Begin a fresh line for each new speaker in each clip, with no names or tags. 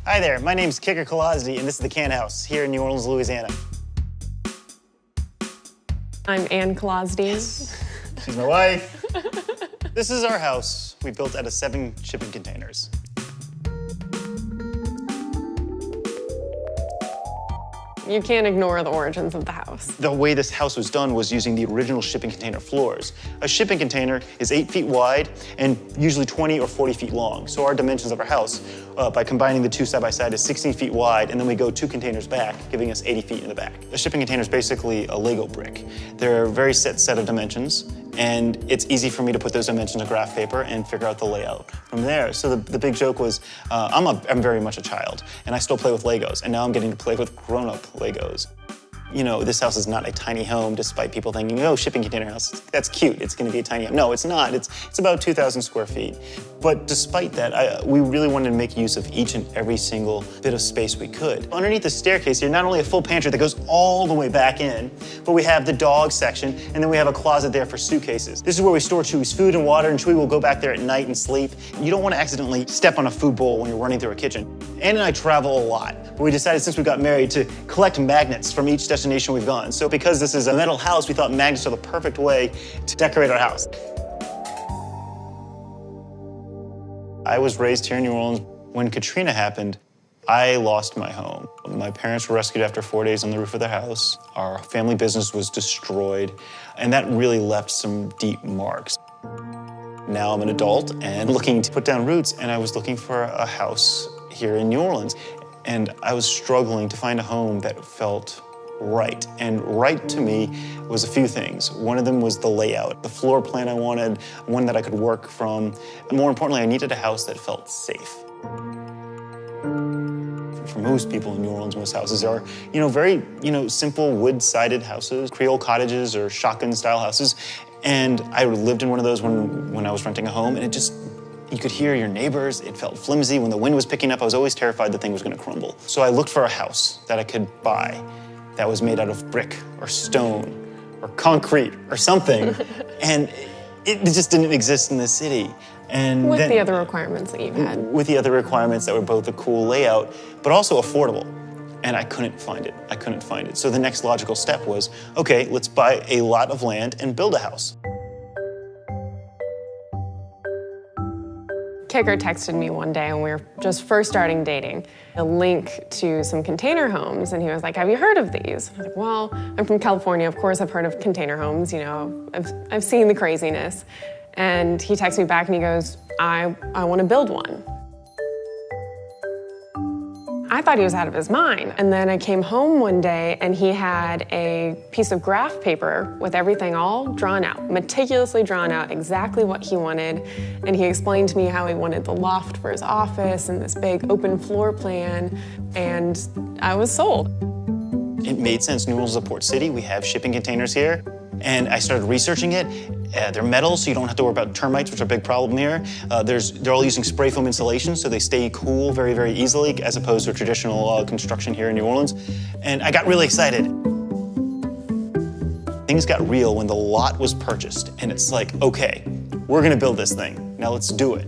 Hi there, my name's Kicker Kolosny, and this is the Can House here in New Orleans, Louisiana.
I'm Ann Kolosny.
Yes. She's my wife. This is our house. We built out of 7 shipping containers.
You can't ignore the origins of the house.
The way this house was done was using the original shipping container floors. A shipping container is 8 feet wide and usually 20 or 40 feet long. So our dimensions of our house, by combining the two side by side, is 16 feet wide, and then we go 2 containers back, giving us 80 feet in the back. A shipping container is basically a Lego brick. They're a very set of dimensions, and it's easy for me to put those dimensions on graph paper and figure out the layout from there. So the big joke was, I'm very much a child, and I still play with Legos, and now I'm getting to play with grown-up Legos. You know, this house is not a tiny home, despite people thinking, oh, shipping container house, that's cute, it's gonna be a tiny home. No, it's not, it's about 2,000 square feet. But despite that, we really wanted to make use of each and every single bit of space we could. Underneath the staircase here, not only a full pantry that goes all the way back in, but we have the dog section, and then we have a closet there for suitcases. This is where we store Chewy's food and water, and Chewy will go back there at night and sleep. You don't wanna accidentally step on a food bowl when you're running through a kitchen. Ann and I travel a lot, but we decided since we got married to collect magnets from each destination we've gone. So because this is a metal house, we thought magnets are the perfect way to decorate our house. I was raised here in New Orleans. When Katrina happened, I lost my home. My parents were rescued after 4 days on the roof of their house. Our family business was destroyed, and that really left some deep marks. Now I'm an adult and looking to put down roots, and I was looking for a house here in New Orleans. And I was struggling to find a home that felt right. And right to me was a few things. One of them was the layout, the floor plan I wanted, one that I could work from. And more importantly, I needed a house that felt safe. For most people in New Orleans, most houses are, very, simple wood-sided houses, Creole cottages or shotgun-style houses. And I lived in one of those when I was renting a home, and you could hear your neighbors. It felt flimsy. When the wind was picking up, I was always terrified the thing was gonna crumble. So I looked for a house that I could buy that was made out of brick or stone or concrete or something. And it just didn't exist in the city. And
with the other requirements that you had.
With the other requirements that were both a cool layout, but also affordable. And I couldn't find it. I couldn't find it. So the next logical step was, okay, let's buy a lot of land and build a house.
Kicker texted me one day when we were just first starting dating, a link to some container homes, and he was like, have you heard of these? I was like, well, I'm from California, of course I've heard of container homes, I've seen the craziness. And he texts me back and he goes, I want to build one. I thought he was out of his mind. And then I came home one day and he had a piece of graph paper with everything all drawn out, meticulously drawn out, exactly what he wanted. And he explained to me how he wanted the loft for his office and this big open floor plan, and I was sold.
It made sense. New Orleans is a port city. We have shipping containers here. And I started researching it. They're metal, so you don't have to worry about termites, which are a big problem here. They're all using spray foam insulation, so they stay cool very, very easily, as opposed to traditional construction here in New Orleans. And I got really excited. Things got real when the lot was purchased, and it's like, okay, we're gonna build this thing. Now let's do it.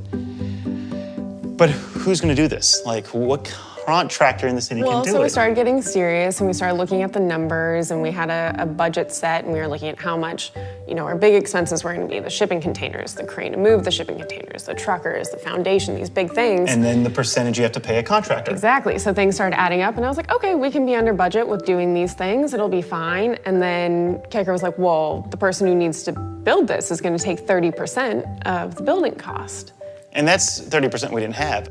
But who's gonna do this? Like, what contractor in the city can do it?
Well, so we started getting serious and we started looking at the numbers, and we had a budget set, and we were looking at how much, our big expenses were gonna be the shipping containers, the crane to move the shipping containers, the truckers, the foundation, these big things.
And then the percentage you have to pay a contractor.
Exactly, so things started adding up, and I was like, okay, we can be under budget with doing these things, it'll be fine. And then Kicker was like, well, the person who needs to build this is gonna take 30% of the building cost.
And that's 30% we didn't have.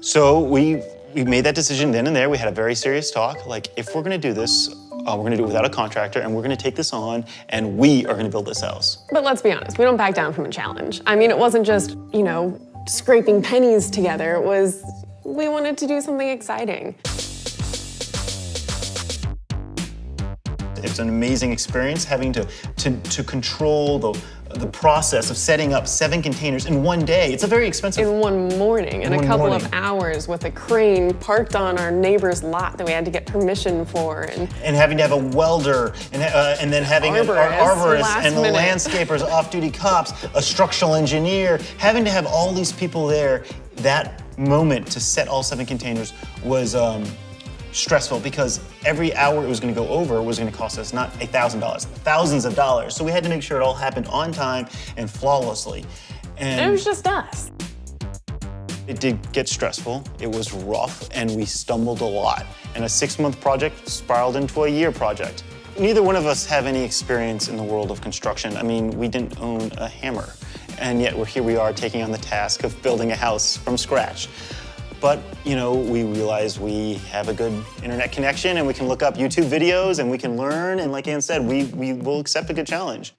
So we made that decision then and there. We had a very serious talk. Like, if we're gonna do this, we're gonna do it without a contractor, and we're gonna take this on, and we are gonna build this house.
But let's be honest, we don't back down from a challenge. I mean, it wasn't just, scraping pennies together. It was, we wanted to do something exciting.
It's an amazing experience having to control the process of setting up 7 containers in one day. It's a very expensive.
In one morning, in a couple of hours, with a crane parked on our neighbor's lot that we had to get permission for.
And having to have a welder, and then having an arborist and the landscapers, off-duty cops, a structural engineer, having to have all these people there, that moment to set all 7 containers was stressful because every hour it was going to go over was going to cost us not $1,000, thousands of dollars. So we had to make sure it all happened on time and flawlessly. And
it was just us.
It did get stressful, it was rough, and we stumbled a lot. And a 6-month project spiraled into a year project. Neither one of us have any experience in the world of construction. I mean, we didn't own a hammer, and yet here we are taking on the task of building a house from scratch. But, you know, we realize we have a good internet connection and we can look up YouTube videos and we can learn, and like Ann said, we will accept a good challenge.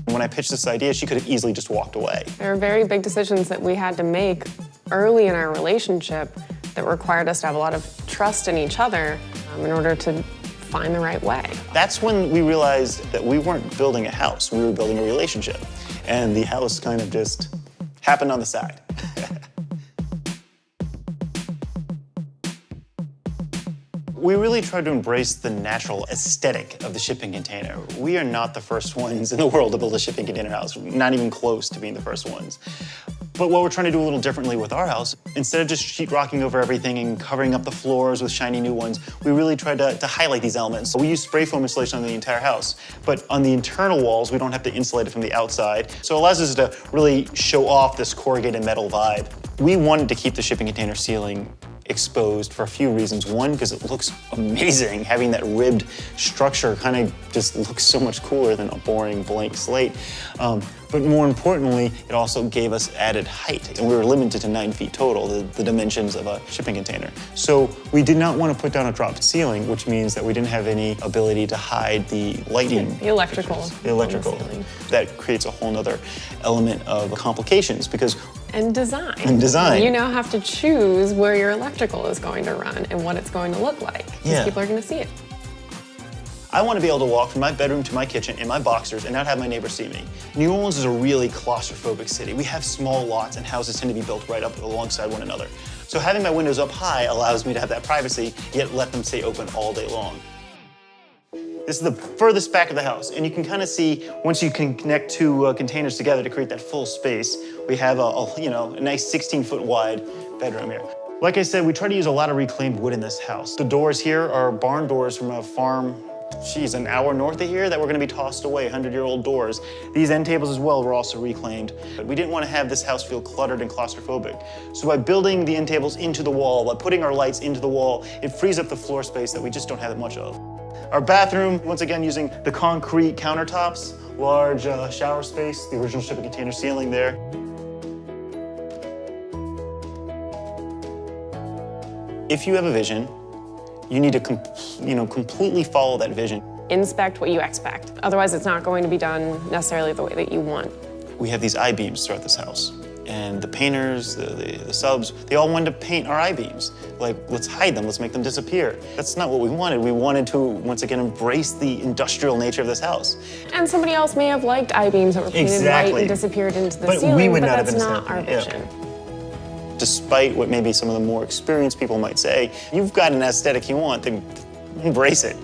When I pitched this idea, she could have easily just walked away.
There were very big decisions that we had to make early in our relationship that required us to have a lot of trust in each other in order to find the right way.
That's when we realized that we weren't building a house, we were building a relationship. And the house kind of just happened on the side. We really tried to embrace the natural aesthetic of the shipping container. We are not the first ones in the world to build a shipping container house, not even close to being the first ones. But what we're trying to do a little differently with our house, instead of just sheetrocking over everything and covering up the floors with shiny new ones, we really tried to highlight these elements. So we use spray foam insulation on the entire house, but on the internal walls, we don't have to insulate it from the outside. So it allows us to really show off this corrugated metal vibe. We wanted to keep the shipping container ceiling exposed for a few reasons. One, because it looks amazing. Having that ribbed structure kind of just looks so much cooler than a boring blank slate. But more importantly, it also gave us added height, and we were limited to 9 feet total, the dimensions of a shipping container. So we did not want to put down a drop ceiling, which means that we didn't have any ability to hide the lighting.
The electrical.
Fixtures. The electrical. That creates a whole nother element of complications because
And design.
And design.
You now have to choose where your electrical is going to run and what it's going to look like, because people are going to see it.
I want to be able to walk from my bedroom to my kitchen in my boxers and not have my neighbors see me. New Orleans is a really claustrophobic city. We have small lots and houses tend to be built right up alongside one another. So having my windows up high allows me to have that privacy, yet let them stay open all day long. This is the furthest back of the house, and you can kind of see, once you can connect 2 containers together to create that full space, we have a nice 16-foot wide bedroom here. Like I said, we try to use a lot of reclaimed wood in this house. The doors here are barn doors from a farm, an hour north of here that were going to be tossed away, 100-year-old doors. These end tables as well were also reclaimed. But we didn't want to have this house feel cluttered and claustrophobic. So by building the end tables into the wall, by putting our lights into the wall, it frees up the floor space that we just don't have that much of. Our bathroom, once again, using the concrete countertops, large shower space, the original shipping container ceiling there. If you have a vision, you need to completely follow that vision.
Inspect what you expect. Otherwise, it's not going to be done necessarily the way that you want.
We have these I-beams throughout this house. And the painters, the subs, they all wanted to paint our I-beams. Like, let's hide them, let's make them disappear. That's not what we wanted. We wanted to, once again, embrace the industrial nature of this house.
And somebody else may have liked I-beams that were painted white and disappeared into the ceiling, but that's not our vision.
Despite what maybe some of the more experienced people might say, you've got an aesthetic you want, then embrace it.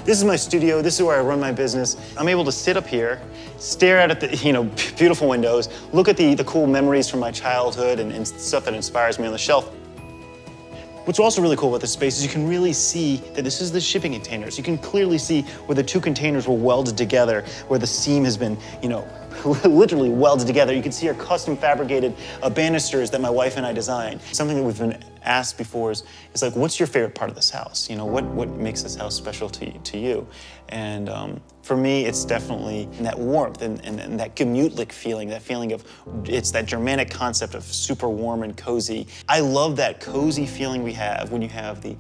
This is my studio, this is where I run my business. I'm able to sit up here, stare out at the beautiful windows, look at the cool memories from my childhood and stuff that inspires me on the shelf. What's also really cool about this space is you can really see that this is the shipping containers. You can clearly see where the 2 containers were welded together, where the seam has been, literally welded together. You can see our custom fabricated banisters that my wife and I designed. Something that we've been asked before is like, what's your favorite part of this house? What makes this house special to you? And for me, it's definitely that warmth and that gemütlich feeling, that feeling of, it's that Germanic concept of super warm and cozy. I love that cozy feeling we have when you have the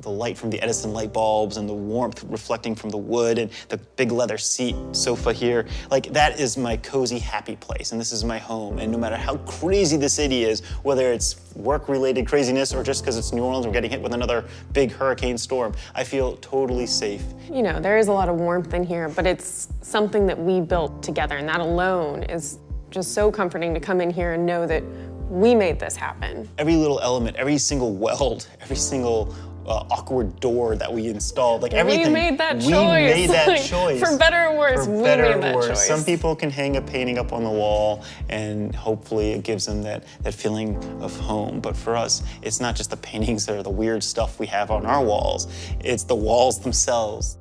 light from the Edison light bulbs and the warmth reflecting from the wood and the big leather seat sofa here. Like, that is my cozy, happy place, and this is my home. And no matter how crazy the city is, whether it's work-related craziness or just because it's New Orleans, we're getting hit with another big hurricane storm, I feel totally safe.
There is a lot of warmth in here, but it's something that we built together, and that alone is just so comforting to come in here and know that we made this happen.
Every little element, every single weld, every single awkward door that we installed, like everything.
We made that choice.
We made that choice.
For better or worse, we
better
made
or
that
worse.
choice.
Some people can hang a painting up on the wall and hopefully it gives them that feeling of home. But for us, it's not just the paintings or the weird stuff we have on our walls. It's the walls themselves.